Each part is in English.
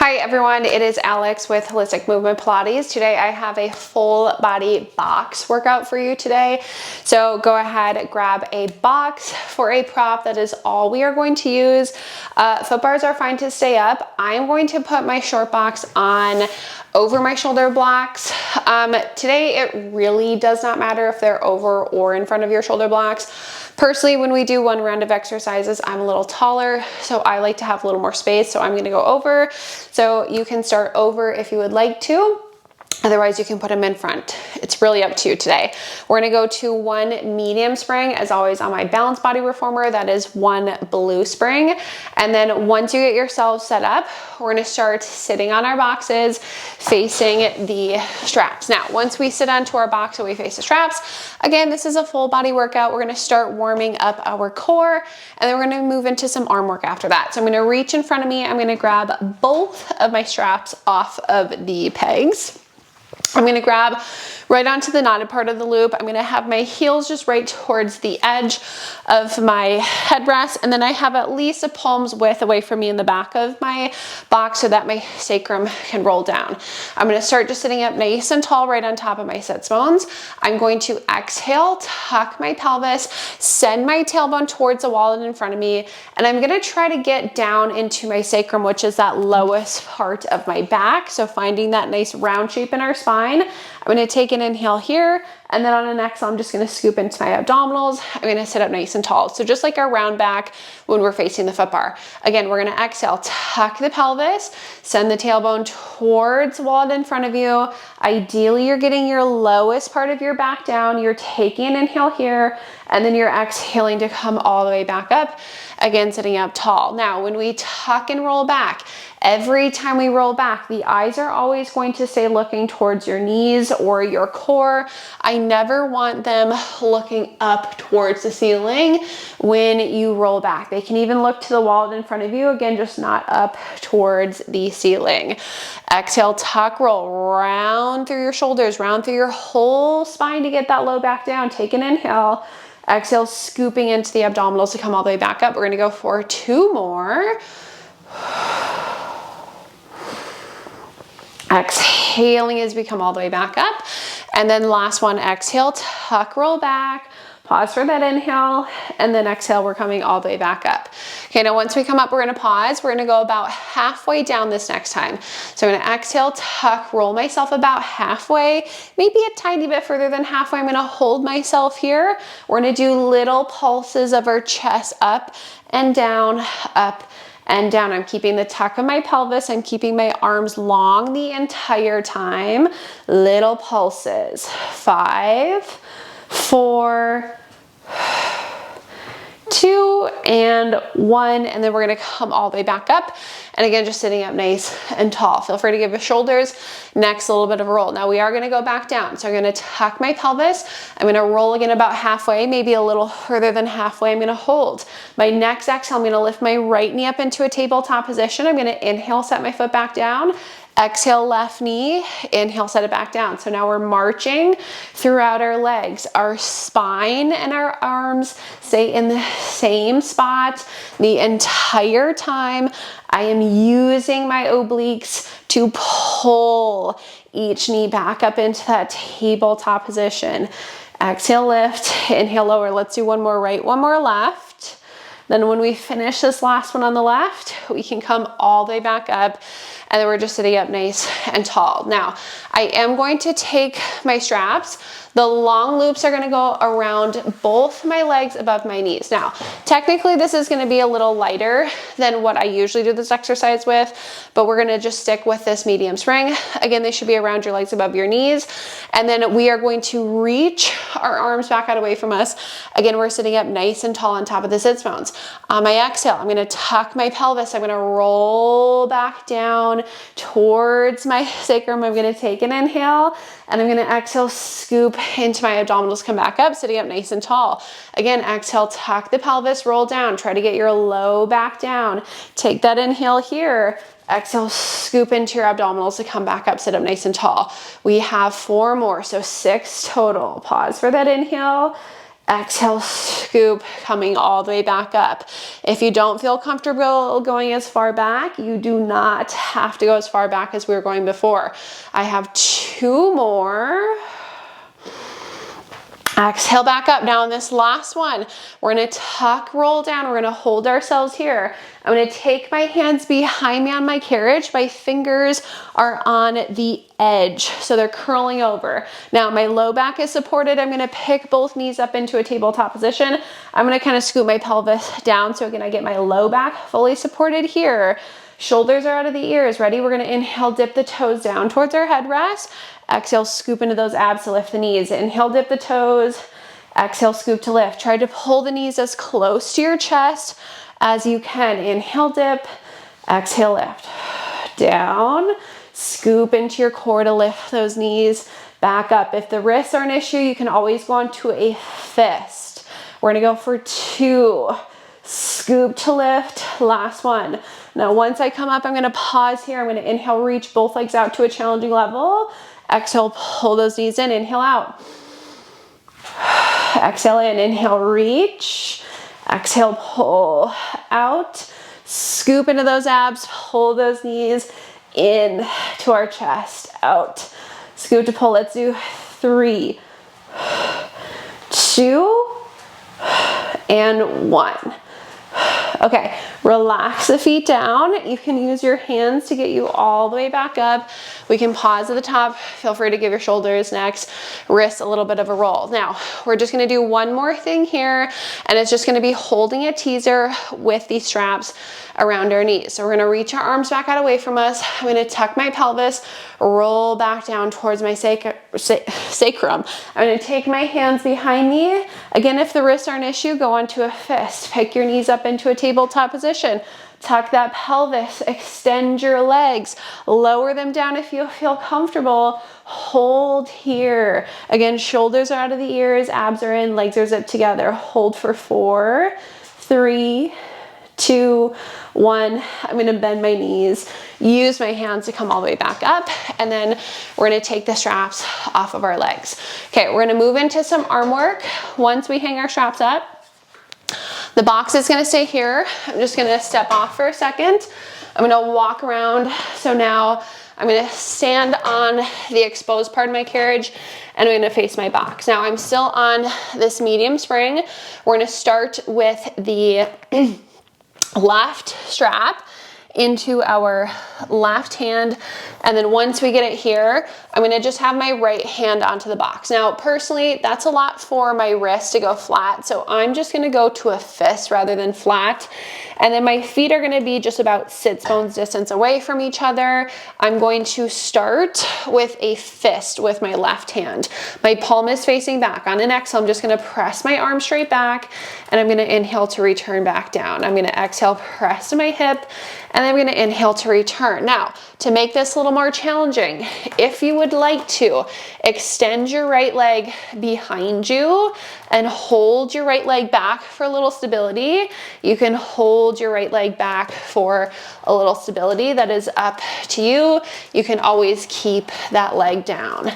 Hi everyone, it is Alex with Holistic Movement Pilates. Today I have a full body box workout for you today. So go ahead, grab a box for a prop. That is all we are going to use. Foot bars are fine to stay up. I'm going to put my short box on over my shoulder blocks. Today it really does not matter if they're over or in front of your shoulder blocks. Personally, when we do one round of exercises, I'm a little taller, so I like to have a little more space, so I'm gonna go over. So you can start over if you would like to. Otherwise, you can put them in front. It's really up to you today. We're gonna go to one medium spring, as always on my balanced body reformer, that is one blue spring. And then once you get yourself set up, we're gonna start sitting on our boxes, facing the straps. Now, once we sit onto our box and we face the straps, again, this is a full body workout. We're gonna start warming up our core, and then we're gonna move into some arm work after that. So I'm gonna reach in front of me. I'm gonna grab both of my straps off of the pegs. I'm gonna grab right onto the knotted part of the loop. I'm gonna have my heels just right towards the edge of my headrest, and then I have at least a palm's width away from me in the back of my box so that my sacrum can roll down. I'm gonna start just sitting up nice and tall right on top of my sits bones. I'm going to exhale, tuck my pelvis, send my tailbone towards the wall and in front of me, and I'm gonna try to get down into my sacrum, which is that lowest part of my back. So finding that nice round shape in our spine. I'm gonna take an inhale here, and then on an exhale, I'm just gonna scoop into my abdominals. I'm gonna sit up nice and tall. So just like our round back when we're facing the foot bar. Again, we're gonna exhale, tuck the pelvis, send the tailbone towards the wall in front of you. Ideally, you're getting your lowest part of your back down. You're taking an inhale here, and then you're exhaling to come all the way back up. Again, sitting up tall. Now, when we tuck and roll back, every time we roll back, the eyes are always going to stay looking towards your knees or your core. I never want them looking up towards the ceiling when you roll back. They can even look to the wall in front of you, again, just not up towards the ceiling. Exhale, tuck, roll, round through your shoulders, round through your whole spine to get that low back down. Take an inhale. Exhale, scooping into the abdominals to come all the way back up. We're gonna go for two more. Exhaling as we come all the way back up. And then last one, exhale, tuck, roll back. Pause for that inhale, and then exhale, we're coming all the way back up. Okay, now once we come up, we're gonna pause. We're gonna go about halfway down this next time. So I'm gonna exhale, tuck, roll myself about halfway, maybe a tiny bit further than halfway. I'm gonna hold myself here. We're gonna do little pulses of our chest up and down, up and down. I'm keeping the tuck of my pelvis. I'm keeping my arms long the entire time. Little pulses. 5, 4, 2, and 1, and then we're gonna come all the way back up. And again, just sitting up nice and tall. Feel free to give your shoulders next a little bit of a roll. Now we are gonna go back down. So I'm gonna tuck my pelvis. I'm gonna roll again about halfway, maybe a little further than halfway. I'm gonna hold. My next exhale, I'm gonna lift my right knee up into a tabletop position. I'm gonna inhale, set my foot back down. Exhale, left knee, inhale, set it back down. So now we're marching throughout our legs. Our spine and our arms stay in the same spot the entire time. I am using my obliques to pull each knee back up into that tabletop position. Exhale, lift, inhale, lower. Let's do one more right, one more left. Then when we finish this last one on the left, we can come all the way back up, and then we're just sitting up nice and tall. Now, I am going to take my straps. The long loops are gonna go around both my legs above my knees. Now, technically this is gonna be a little lighter than what I usually do this exercise with, but we're gonna just stick with this medium spring. Again, they should be around your legs above your knees. And then we are going to reach our arms back out away from us. Again, we're sitting up nice and tall on top of the sits bones. On my exhale, I'm gonna tuck my pelvis. I'm gonna roll back down towards my sacrum. I'm gonna take an inhale, and I'm gonna exhale, scoop into my abdominals, come back up, sitting up nice and tall. Again, exhale, tuck the pelvis, roll down, try to get your low back down. Take that inhale here. Exhale, scoop into your abdominals to come back up, sit up nice and tall. We have 4 more, so 6 total. Pause for that inhale. Exhale, scoop, coming all the way back up. If you don't feel comfortable going as far back, you do not have to go as far back as we were going before. I have 2 more. Exhale back up. Now in this last one, we're gonna tuck, roll down. We're gonna hold ourselves here. I'm gonna take my hands behind me on my carriage. My fingers are on the edge, so they're curling over. Now my low back is supported. I'm gonna pick both knees up into a tabletop position. I'm gonna kind of scoot my pelvis down, so again, I get my low back fully supported here. Shoulders are out of the ears. Ready? We're gonna inhale, dip the toes down towards our headrest. Exhale, scoop into those abs to lift the knees. Inhale, dip the toes. Exhale, scoop to lift. Try to pull the knees as close to your chest as you can. Inhale, dip. Exhale, lift. Down. Scoop into your core to lift those knees. Back up. If the wrists are an issue, you can always go onto a fist. We're gonna go for 2. Scoop to lift. Last one. Now, once I come up, I'm gonna pause here. I'm gonna inhale, reach both legs out to a challenging level. Exhale, pull those knees in. Inhale out. Exhale in. Inhale, reach. Exhale, pull out. Scoop into those abs. Pull those knees in to our chest. Out. Scoop to pull. Let's do 3, 2, and 1. Okay, relax the feet down. You can use your hands to get you all the way back up. We can pause at the top. Feel free to give your shoulders, necks, wrists a little bit of a roll. Now, we're just gonna do one more thing here, and it's just gonna be holding a teaser with these straps around our knees. So we're gonna reach our arms back out away from us. I'm gonna tuck my pelvis, roll back down towards my sacrum. I'm gonna take my hands behind me. Again, if the wrists are an issue, go onto a fist. Pick your knees up into a tabletop position. Tuck that pelvis, extend your legs, lower them down if you feel comfortable. Hold here. Again, shoulders are out of the ears, abs are in, legs are zipped together. Hold for 4, 3, 2, 1. I'm gonna bend my knees, use my hands to come all the way back up, and then we're gonna take the straps off of our legs. Okay, we're gonna move into some arm work. Once we hang our straps up, the box is gonna stay here. I'm just gonna step off for a second. I'm gonna walk around. So now I'm gonna stand on the exposed part of my carriage and I'm gonna face my box. Now I'm still on this medium spring. We're gonna start with the left strap into our left hand, and then once we get it here, I'm gonna just have my right hand onto the box. Now personally, that's a lot for my wrist to go flat, so I'm just gonna go to a fist rather than flat, and then my feet are gonna be just about sits bones distance away from each other. I'm going to start with a fist with my left hand. My palm is facing back. On an exhale, I'm just gonna press my arm straight back, and I'm gonna inhale to return back down. I'm gonna exhale, press to my hip, and then I'm gonna inhale to return. Now, to make this a little more challenging, if you would like to, extend your right leg behind you and hold your right leg back for a little stability. You can hold your right leg back for a little stability. That is up to you. You can always keep that leg down.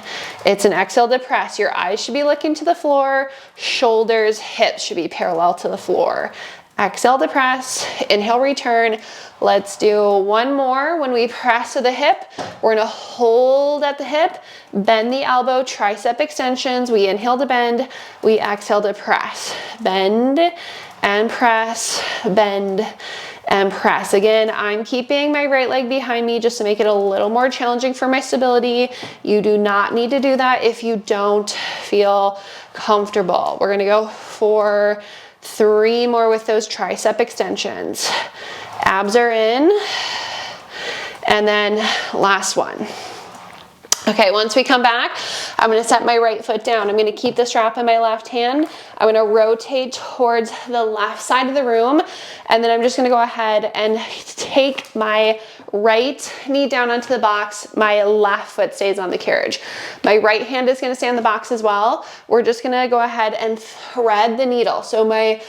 It's an exhale to press. Your eyes should be looking to the floor. Shoulders, hips should be parallel to the floor. Exhale to press, inhale, return. Let's do one more. When we press to the hip, we're gonna hold at the hip, bend the elbow, tricep extensions. We inhale to bend, we exhale to press. Bend and press, bend and press. Again, I'm keeping my right leg behind me just to make it a little more challenging for my stability. You do not need to do that if you don't feel comfortable. We're gonna go for 3 more with those tricep extensions. Abs are in. And then last one. Okay, once we come back, I'm gonna set my right foot down. I'm gonna keep the strap in my left hand. I'm gonna rotate towards the left side of the room, and then I'm just gonna go ahead and take my right knee down onto the box. My left foot stays on the carriage. My right hand is gonna stay on the box as well. We're just gonna go ahead and thread the needle. So my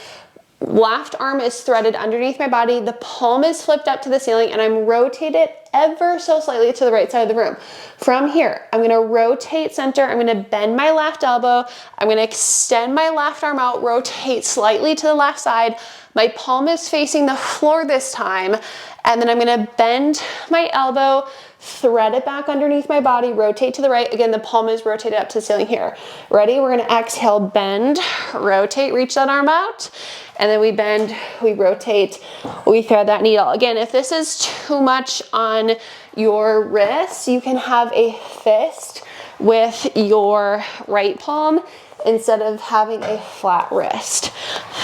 left arm is threaded underneath my body. The palm is flipped up to the ceiling and I'm rotated ever so slightly to the right side of the room. From here, I'm gonna rotate center. I'm gonna bend my left elbow. I'm gonna extend my left arm out, rotate slightly to the left side. My palm is facing the floor this time. And then I'm gonna bend my elbow, thread it back underneath my body, rotate to the right. Again, the palm is rotated up to the ceiling here. Ready? We're gonna exhale, bend, rotate, reach that arm out. And then we bend, we rotate, we thread that needle. Again, if this is too much on your wrist, you can have a fist with your right palm instead of having a flat wrist.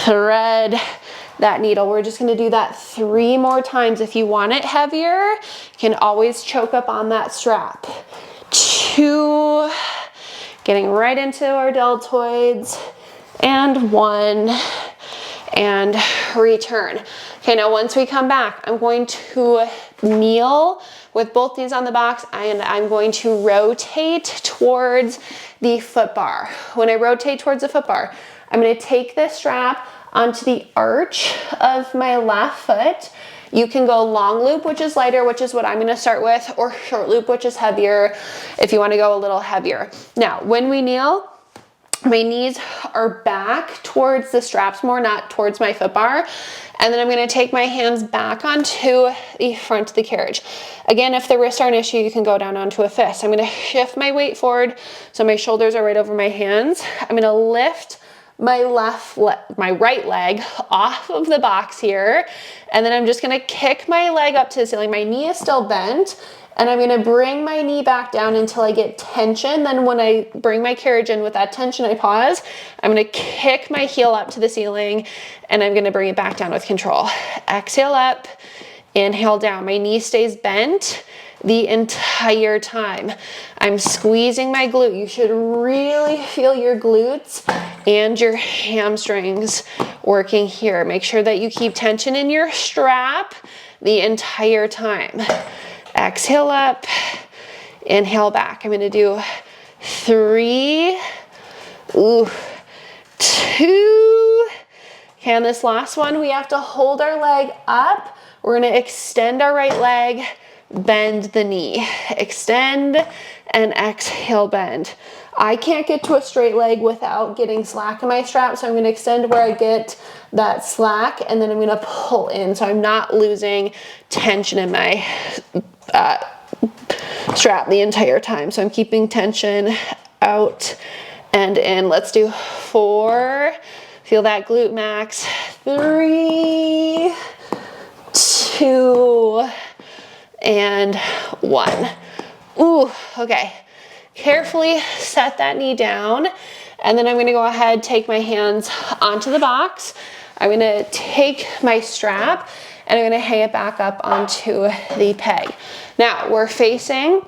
Thread that needle. We're just gonna do that 3 more times. If you want it heavier, you can always choke up on that strap. 2, getting right into our deltoids, and 1, and return. Okay, now once we come back, I'm going to kneel with both knees on the box and I'm going to rotate towards the foot bar. When I rotate towards the foot bar, I'm gonna take this strap onto the arch of my left foot. You can go long loop, which is lighter, which is what I'm gonna start with, or short loop, which is heavier, if you wanna go a little heavier. Now, when we kneel, my knees are back towards the straps more, not towards my foot bar. And then I'm gonna take my hands back onto the front of the carriage. Again, if the wrists are an issue, you can go down onto a fist. I'm gonna shift my weight forward so my shoulders are right over my hands. I'm gonna lift my right leg off of the box here. And then I'm just gonna kick my leg up to the ceiling. My knee is still bent. And I'm gonna bring my knee back down until I get tension. Then when I bring my carriage in with that tension, I pause. I'm gonna kick my heel up to the ceiling and I'm gonna bring it back down with control. Exhale up, inhale down. My knee stays bent the entire time. I'm squeezing my glute. You should really feel your glutes and your hamstrings working here. Make sure that you keep tension in your strap the entire time. Exhale up, inhale back. I'm gonna do 3, 2. Okay, on this last one, we have to hold our leg up. We're gonna extend our right leg, bend the knee. Extend and exhale, bend. I can't get to a straight leg without getting slack in my strap, so I'm gonna extend where I get that slack, and then I'm gonna pull in, so I'm not losing tension in my strap the entire time. So I'm keeping tension out and in. Let's do 4. Feel that glute max. 3, 2, and 1. Ooh, okay. Carefully set that knee down. And then I'm gonna go ahead, take my hands onto the box. I'm gonna take my strap and I'm gonna hang it back up onto the peg. Now we're facing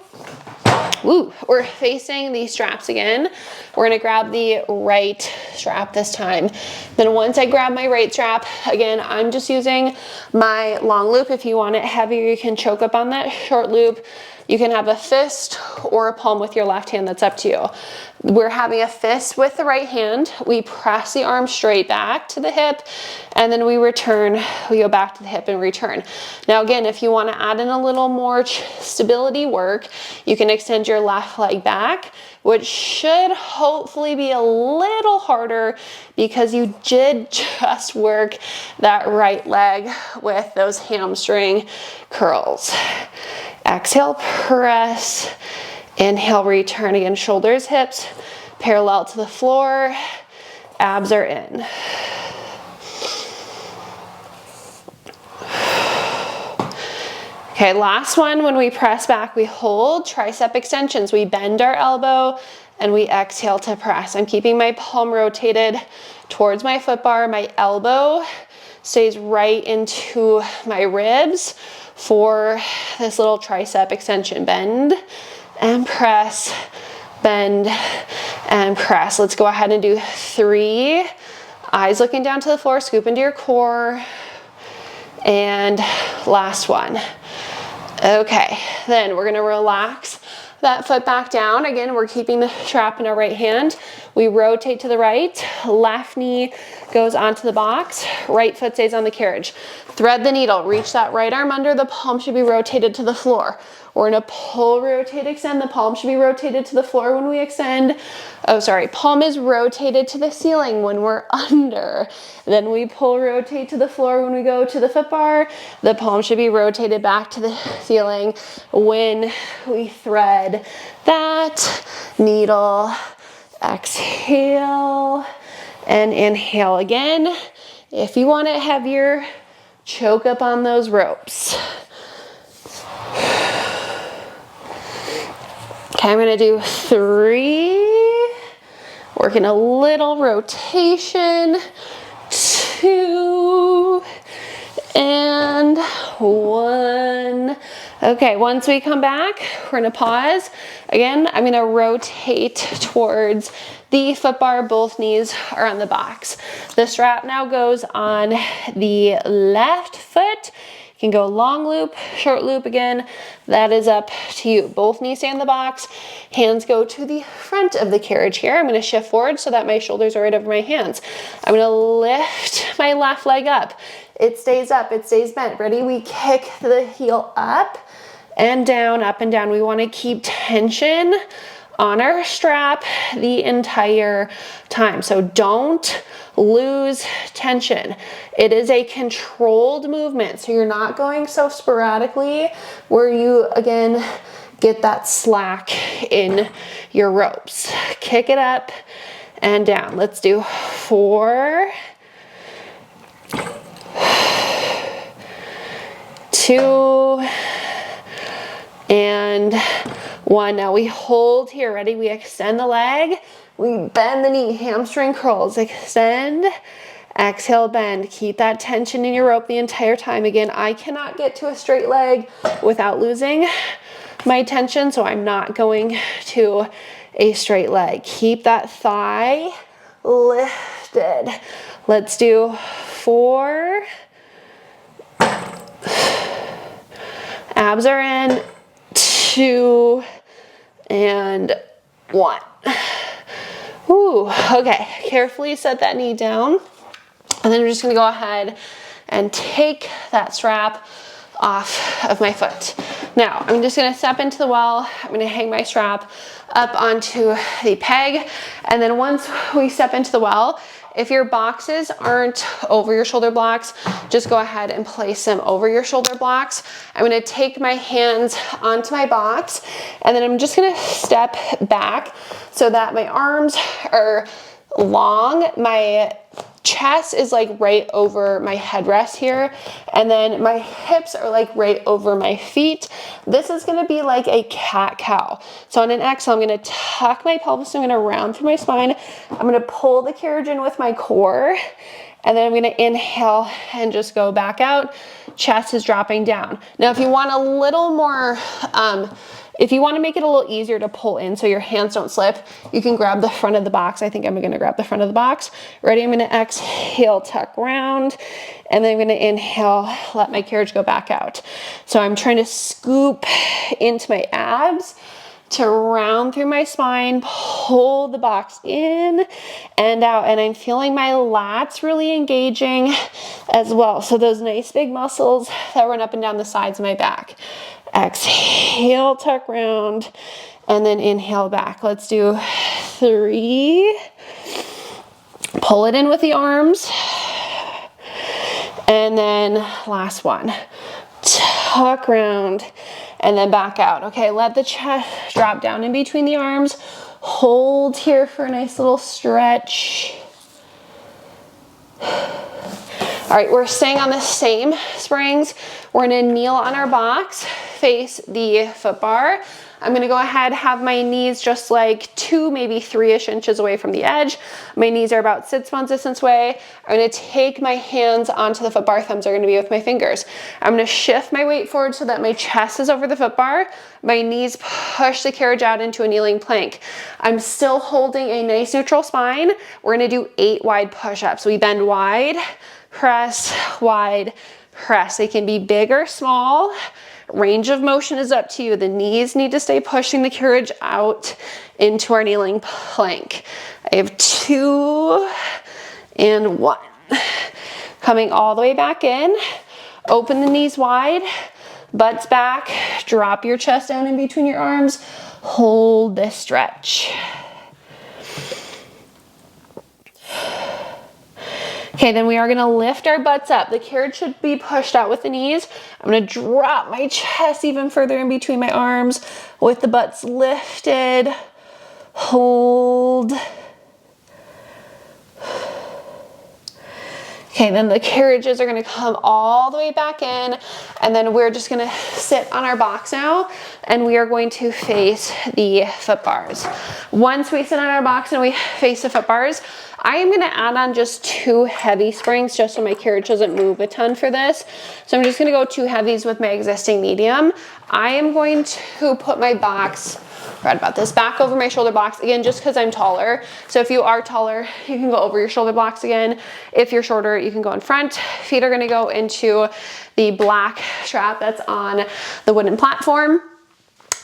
these straps again. We're gonna grab the right strap this time. Then once I grab my right strap, again, I'm just using my long loop. If you want it heavier, you can choke up on that short loop. You can have a fist or a palm with your left hand, that's up to you. We're having a fist with the right hand. We press the arm straight back to the hip and then we return, we go back to the hip and return. Now again, if you wanna add in a little more stability work, you can extend your left leg back, which should hopefully be a little harder because you did just work that right leg with those hamstring curls. Exhale, press, inhale, return again, shoulders, hips, parallel to the floor, abs are in. Okay, last one, when we press back, we hold tricep extensions. We bend our elbow and we exhale to press. I'm keeping my palm rotated towards my foot bar. My elbow stays right into my ribs for this little tricep extension. Bend and press, bend and press. Let's go ahead and do 3. Eyes looking down to the floor, scoop into your core. And last one. Okay, then we're gonna relax that foot back down. Again, we're keeping the strap in our right hand. We rotate to the right, left knee goes onto the box, right foot stays on the carriage. Thread the needle, reach that right arm under, the palm should be rotated to the floor. We're gonna pull, rotate, extend. The palm should be rotated to the floor when we extend. Oh, sorry, palm is rotated to the ceiling when we're under. Then we pull, rotate to the floor when we go to the foot bar. The palm should be rotated back to the ceiling when we thread that needle. Exhale and inhale again. If you want it heavier, choke up on those ropes. Okay, I'm gonna do 3, working a little rotation, 2, and 1. Okay, once we come back, we're gonna pause. Again, I'm gonna rotate towards the foot bar, both knees are on the box. The strap now goes on the left foot. You can go long loop, short loop again. That is up to you. Both knees stay in the box. Hands go to the front of the carriage here. I'm gonna shift forward so that my shoulders are right over my hands. I'm gonna lift my left leg up. It stays up, it stays bent. Ready? We kick the heel up and down, up and down. We wanna keep tension on our strap the entire time. So don't lose tension. It is a controlled movement. So you're not going so sporadically where you, again, get that slack in your ropes. Kick it up and down. Let's do 4, 2, and 1. Now we hold here. Ready? We extend the leg. We bend the knee, hamstring curls. Extend, exhale, bend. Keep that tension in your rope the entire time. Again, I cannot get to a straight leg without losing my tension, so I'm not going to a straight leg. Keep that thigh lifted. Let's do 4. Abs are in. 2 and 1. Ooh, okay, carefully set that knee down. And then I'm just gonna go ahead and take that strap off of my foot. Now, I'm just gonna step into the well. I'm gonna hang my strap up onto the peg. And then once we step into the well, if your boxes aren't over your shoulder blocks, just go ahead and place them over your shoulder blocks. I'm gonna take my hands onto my box, and then I'm just gonna step back so that my arms are long. My chest is like right over my headrest here, and then my hips are like right over my feet. This is gonna be like a cat-cow. So on an exhale, I'm gonna tuck my pelvis, I'm gonna round through my spine, I'm gonna pull the carriage in with my core, and then I'm gonna inhale and just go back out. Chest is dropping down. Now, if you want a little more, if you want to make it a little easier to pull in so your hands don't slip, you can grab the front of the box. I think I'm going to grab the front of the box. Ready? I'm going to exhale, tuck round, and then I'm going to inhale, let my carriage go back out. So I'm trying to scoop into my abs to round through my spine, pull the box in and out, and I'm feeling my lats really engaging as well. So those nice big muscles that run up and down the sides of my back. Exhale, tuck round, and then inhale back. Let's do 3. Pull it in with the arms. And then last one. Tuck round, and then back out. Okay, let the chest drop down in between the arms. Hold here for a nice little stretch. All right, we're staying on the same springs. We're gonna kneel on our box, face the foot bar. I'm gonna go ahead, have my knees just like 2, maybe 3-ish inches away from the edge. My knees are about sit-bones distance away. I'm gonna take my hands onto the foot bar, thumbs are gonna be with my fingers. I'm gonna shift my weight forward so that my chest is over the foot bar. My knees push the carriage out into a kneeling plank. I'm still holding a nice neutral spine. We're gonna do 8 wide push-ups. We bend wide, press, wide, press. They can be big or small. Range of motion is up to you. The knees need to stay pushing the carriage out into our kneeling plank. I have 2 and 1. Coming all the way back in. Open the knees wide, butts back, drop your chest down in between your arms. Hold this stretch. Okay, then we are gonna lift our butts up. The carriage should be pushed out with the knees. I'm gonna drop my chest even further in between my arms with the butts lifted. Hold. Okay, then the carriages are gonna come all the way back in, and then we're just gonna sit on our box now, and we are going to face the foot bars. Once we sit on our box and we face the foot bars, I am gonna add on just 2 heavy springs just so my carriage doesn't move a ton for this. So I'm just gonna go 2 heavies with my existing medium. I am going to put my box, right about this, back over my shoulder blocks, again, just because I'm taller. So if you are taller, you can go over your shoulder blocks again. If you're shorter, you can go in front. Feet are gonna go into the black strap that's on the wooden platform.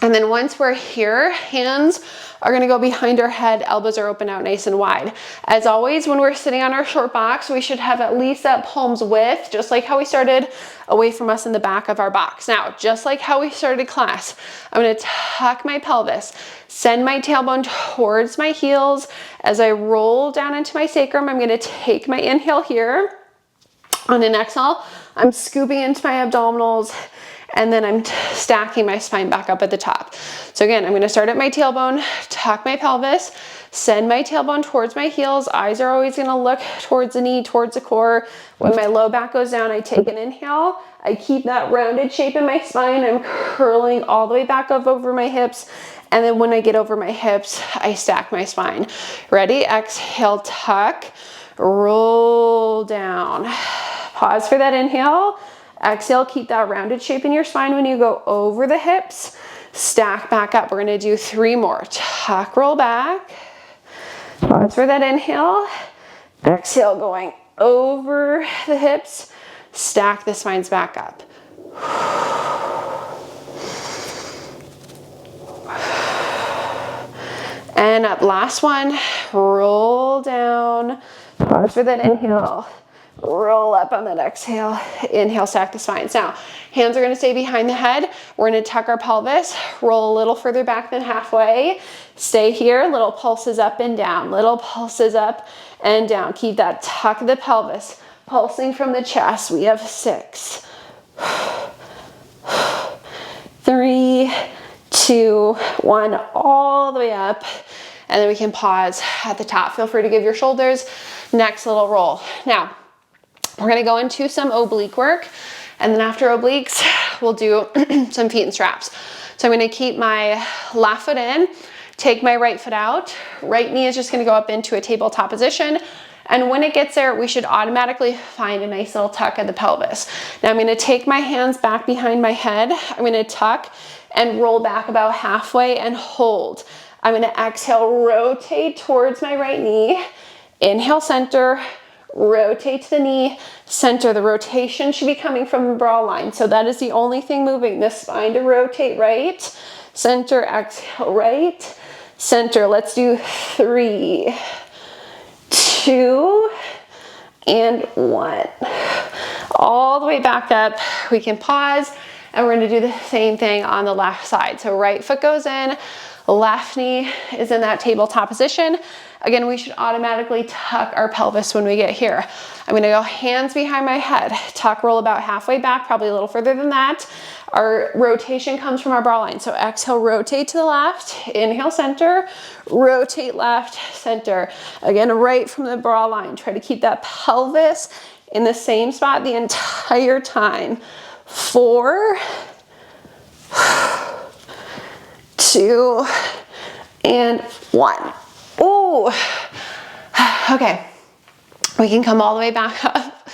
And then once we're here, hands are gonna go behind our head, elbows are open out nice and wide. As always, when we're sitting on our short box, we should have at least that palm's width, just like how we started, away from us in the back of our box. Now, just like how we started class, I'm gonna tuck my pelvis, send my tailbone towards my heels. As I roll down into my sacrum, I'm gonna take my inhale here. On an exhale, I'm scooping into my abdominals, and then I'm stacking my spine back up at the top. So again, I'm gonna start at my tailbone, tuck my pelvis, send my tailbone towards my heels. Eyes are always gonna look towards the knee, towards the core. When my low back goes down, I take an inhale. I keep that rounded shape in my spine. I'm curling all the way back up over my hips. And then when I get over my hips, I stack my spine. Ready? Exhale, tuck, roll down. Pause for that inhale. Exhale, keep that rounded shape in your spine when you go over the hips. Stack back up. We're gonna do 3 more. Tuck, roll back. Pause for that inhale. Exhale, going over the hips. Stack the spines back up. And up, last one. Roll down. Pause for that inhale. Roll up on that exhale. Inhale, stack the spines. Now, hands are gonna stay behind the head. We're gonna tuck our pelvis, roll a little further back than halfway. Stay here, little pulses up and down, little pulses up and down. Keep that tuck of the pelvis, pulsing from the chest. We have 6, 3, 2, 1, all the way up. And then we can pause at the top. Feel free to give your shoulders next little roll. Now, we're gonna go into some oblique work, and then after obliques, we'll do some feet and straps. So I'm gonna keep my left foot in, take my right foot out. Right knee is just gonna go up into a tabletop position, and when it gets there, we should automatically find a nice little tuck of the pelvis. Now I'm gonna take my hands back behind my head. I'm gonna tuck and roll back about halfway and hold. I'm gonna exhale, rotate towards my right knee. Inhale, center. Rotate to the knee, center. The rotation should be coming from the bra line. So that is the only thing moving, the spine to rotate right, center, exhale, right, center. Let's do 3, 2, and 1. All the way back up. We can pause, and we're gonna do the same thing on the left side. So right foot goes in, left knee is in that tabletop position. Again, we should automatically tuck our pelvis when we get here. I'm gonna go hands behind my head, tuck, roll about halfway back, probably a little further than that. Our rotation comes from our bra line. So exhale, rotate to the left, inhale, center, rotate left, center. Again, right from the bra line. Try to keep that pelvis in the same spot the entire time. 4, 2, and 1. Ooh, okay. We can come all the way back up.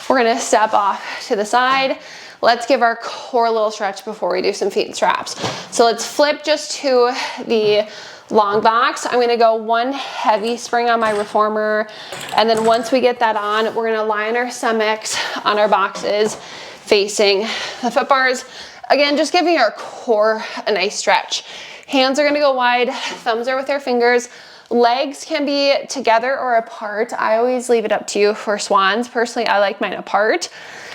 We're gonna step off to the side. Let's give our core a little stretch before we do some feet and straps. So let's flip just to the long box. I'm gonna go 1 heavy spring on my reformer. And then once we get that on, we're gonna lie on our stomachs on our boxes, facing the foot bars. Again, just giving our core a nice stretch. Hands are gonna go wide, thumbs are with our fingers. Legs can be together or apart. I always leave it up to you for swans. Personally, I like mine apart.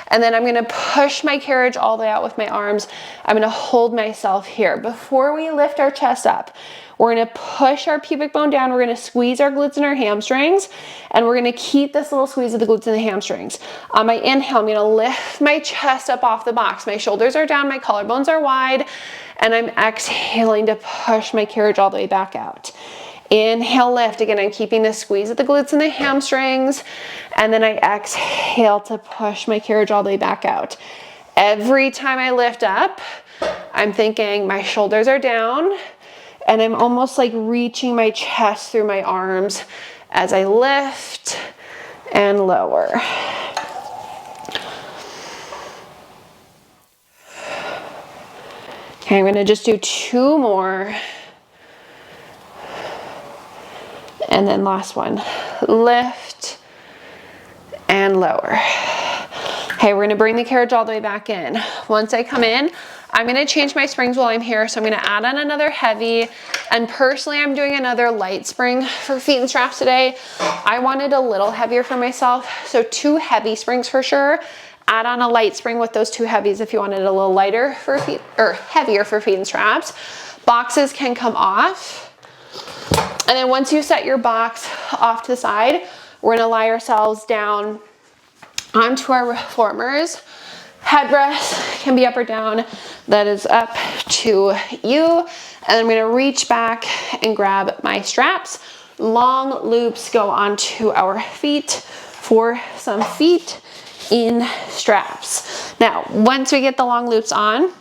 And then I'm gonna push my carriage all the way out with my arms. I'm gonna hold myself here. Before we lift our chest up, we're gonna push our pubic bone down. We're gonna squeeze our glutes and our hamstrings. And we're gonna keep this little squeeze of the glutes and the hamstrings. On my inhale, I'm gonna lift my chest up off the box. My shoulders are down, my collarbones are wide. And I'm exhaling to push my carriage all the way back out. Inhale, lift. Again, I'm keeping the squeeze of the glutes and the hamstrings. And then I exhale to push my carriage all the way back out. Every time I lift up, I'm thinking my shoulders are down and I'm almost like reaching my chest through my arms as I lift and lower. Okay, I'm gonna just do 2 more. And then last one, lift and lower. Okay, we're gonna bring the carriage all the way back in. Once I come in, I'm gonna change my springs while I'm here. So I'm gonna add on another heavy, and personally I'm doing another light spring for feet and straps today. I wanted a little heavier for myself, so 2 heavy springs for sure. Add on a light spring with those 2 heavies if you wanted a little lighter for feet, or heavier for feet and straps. Boxes can come off. And then once you set your box off to the side, we're gonna lie ourselves down onto our reformers. Headrest can be up or down. That is up to you. And then I'm gonna reach back and grab my straps. Long loops go onto our feet for some feet in straps. Now, once we get the long loops on,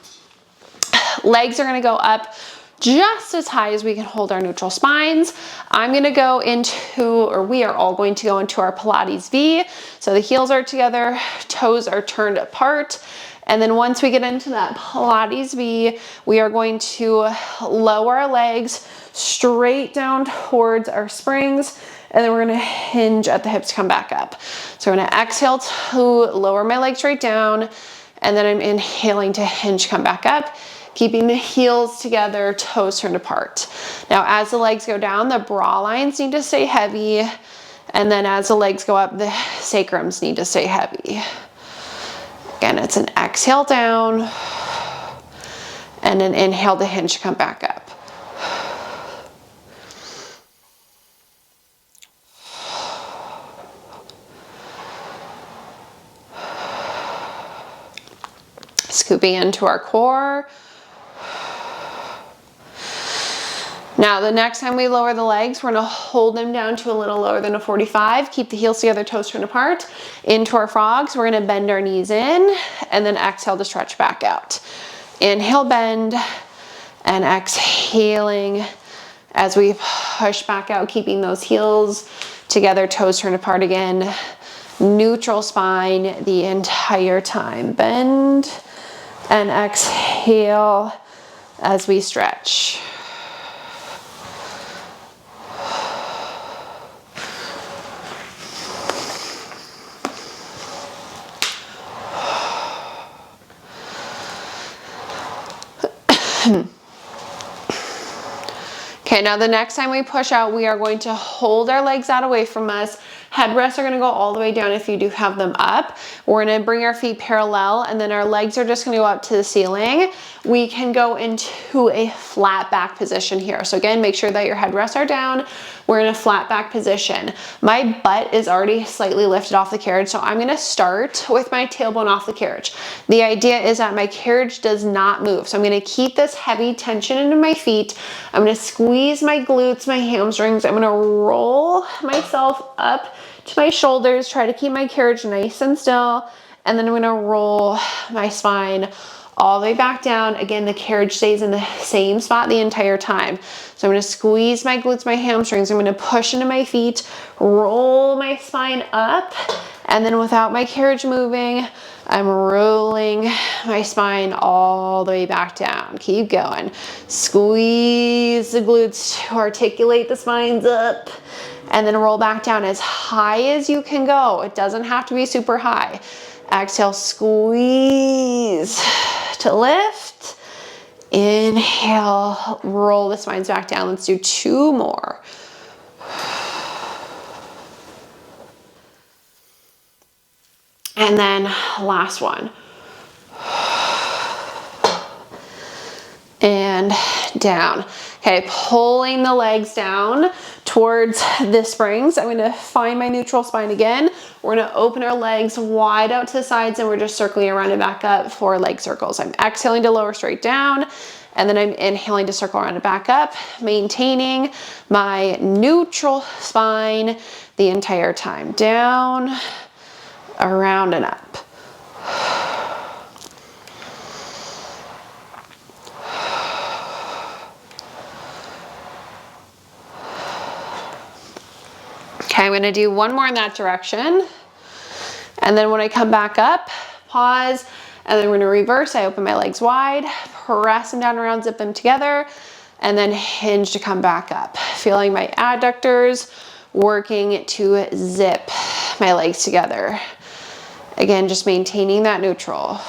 legs are gonna go up just as high as we can hold our neutral spines. I'm gonna go into, or we are all going to go into our Pilates V. So the heels are together, toes are turned apart. And then once we get into that Pilates V, we are going to lower our legs straight down towards our springs. And then we're gonna hinge at the hips to come back up. So we're gonna exhale to lower my legs straight down. And then I'm inhaling to hinge, come back up. Keeping the heels together, toes turned apart. Now, as the legs go down, the bra lines need to stay heavy. And then as the legs go up, the sacrums need to stay heavy. Again, it's an exhale down and an inhale to hinge, come back up. Scooping into our core. Now, the next time we lower the legs, we're gonna hold them down to a little lower than a 45. Keep the heels together, toes turned apart. Into our frogs, we're gonna bend our knees in and then exhale to stretch back out. Inhale, bend, and exhaling as we push back out, keeping those heels together, toes turned apart again. Neutral spine the entire time. Bend and exhale as we stretch. Okay, now the next time we push out, we are going to hold our legs out away from us. Headrests are gonna go all the way down if you do have them up. We're gonna bring our feet parallel and then our legs are just gonna go up to the ceiling. We can go into a flat back position here. So again, make sure that your headrests are down. We're in a flat back position. My butt is already slightly lifted off the carriage, so I'm gonna start with my tailbone off the carriage. The idea is that my carriage does not move. So I'm gonna keep this heavy tension into my feet. I'm gonna squeeze my glutes, my hamstrings. I'm gonna roll myself up to my shoulders, try to keep my carriage nice and still, and then I'm gonna roll my spine all the way back down. Again, the carriage stays in the same spot the entire time. So I'm gonna squeeze my glutes, my hamstrings, I'm gonna push into my feet, roll my spine up, and then without my carriage moving, I'm rolling my spine all the way back down. Keep going. Squeeze the glutes to articulate the spines up, and then roll back down as high as you can go. It doesn't have to be super high. Exhale, squeeze to lift. Inhale, roll the spines back down. Let's do 2 more. And then last one. And down. Okay, pulling the legs down towards the springs. I'm gonna find my neutral spine again. We're gonna open our legs wide out to the sides and we're just circling around and back up for leg circles. I'm exhaling to lower straight down and then I'm inhaling to circle around and back up, maintaining my neutral spine the entire time. Down, around and up. Okay, I'm gonna do 1 more in that direction. And then when I come back up, pause, and then we're gonna reverse. I open my legs wide, press them down around, zip them together, and then hinge to come back up. Feeling my adductors working to zip my legs together. Again, just maintaining that neutral.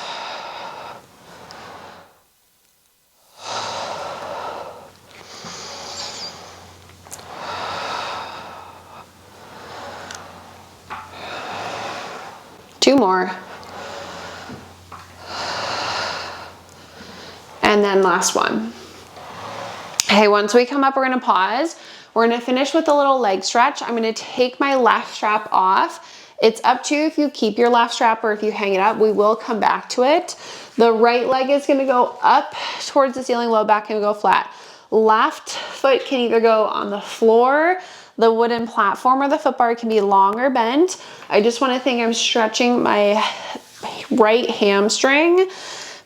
Two more. And then last one. Okay, once we come up, we're gonna pause. We're gonna finish with a little leg stretch. I'm gonna take my left strap off. It's up to you if you keep your left strap or if you hang it up. We will come back to it. The right leg is gonna go up towards the ceiling, low back can go flat. Left foot can either go on the floor, the wooden platform, or the foot bar can be long or bent. I just wanna think I'm stretching my right hamstring,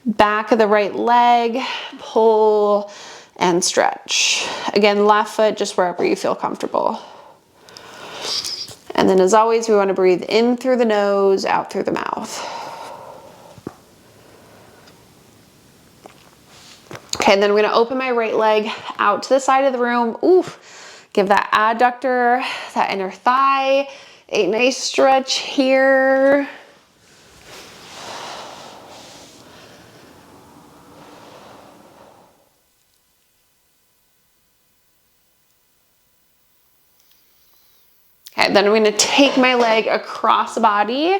back of the right leg, pull and stretch. Again, left foot, just wherever you feel comfortable. And then as always, we wanna breathe in through the nose, out through the mouth. Okay, and then we're gonna open my right leg out to the side of the room. Oof. Give that adductor, that inner thigh, a nice stretch here. Okay, then I'm gonna take my leg across the body,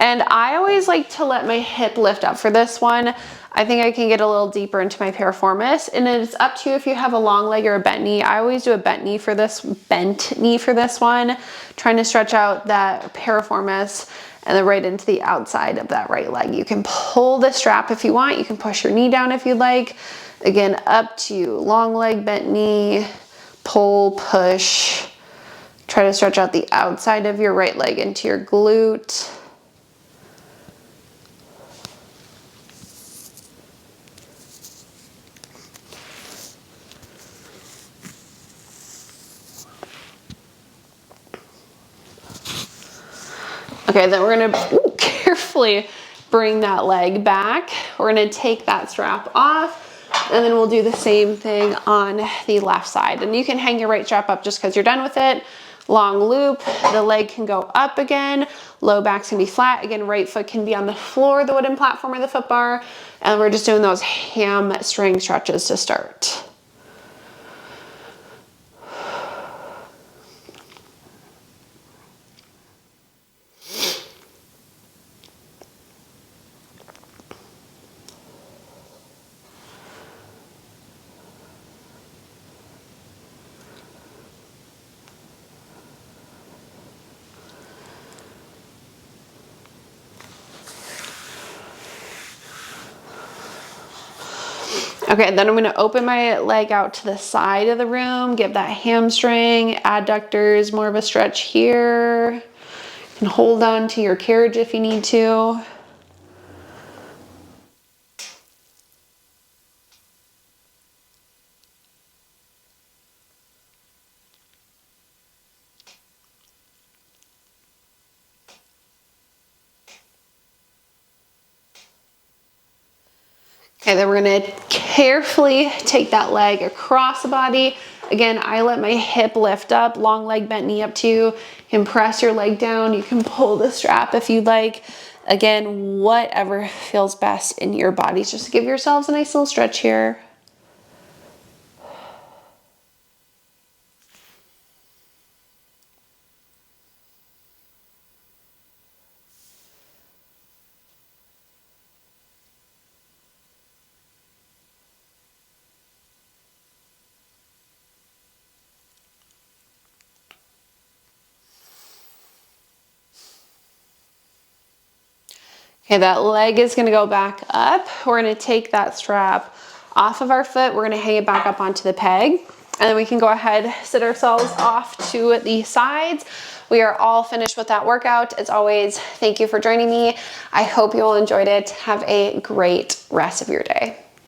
and I always like to let my hip lift up for this one. I think I can get a little deeper into my piriformis, and it's up to you if you have a long leg or a bent knee. I always do a bent knee for this one, trying to stretch out that piriformis and then right into the outside of that right leg. You can pull the strap if you want. You can push your knee down if you'd like. Again, up to you. Long leg, bent knee, pull, push. Try to stretch out the outside of your right leg into your glute. Okay, then we're gonna carefully bring that leg back. We're gonna take that strap off, and then we'll do the same thing on the left side. And you can hang your right strap up just because you're done with it. Long loop, the leg can go up again, low back's gonna be flat. Again, right foot can be on the floor, the wooden platform or the foot bar, and we're just doing those hamstring stretches to start. Okay, then I'm gonna open my leg out to the side of the room, give that hamstring, adductors, more of a stretch here. You can hold on to your carriage if you need to. Okay, then we're gonna carefully take that leg across the body. Again, I let my hip lift up, long leg, bent knee up to you. You can press your leg down. You can pull the strap if you'd like. Again, whatever feels best in your body. Just give yourselves a nice little stretch here. Okay, that leg is gonna go back up. We're gonna take that strap off of our foot. We're gonna hang it back up onto the peg. And then we can go ahead, sit ourselves off to the sides. We are all finished with that workout. As always, thank you for joining me. I hope you all enjoyed it. Have a great rest of your day.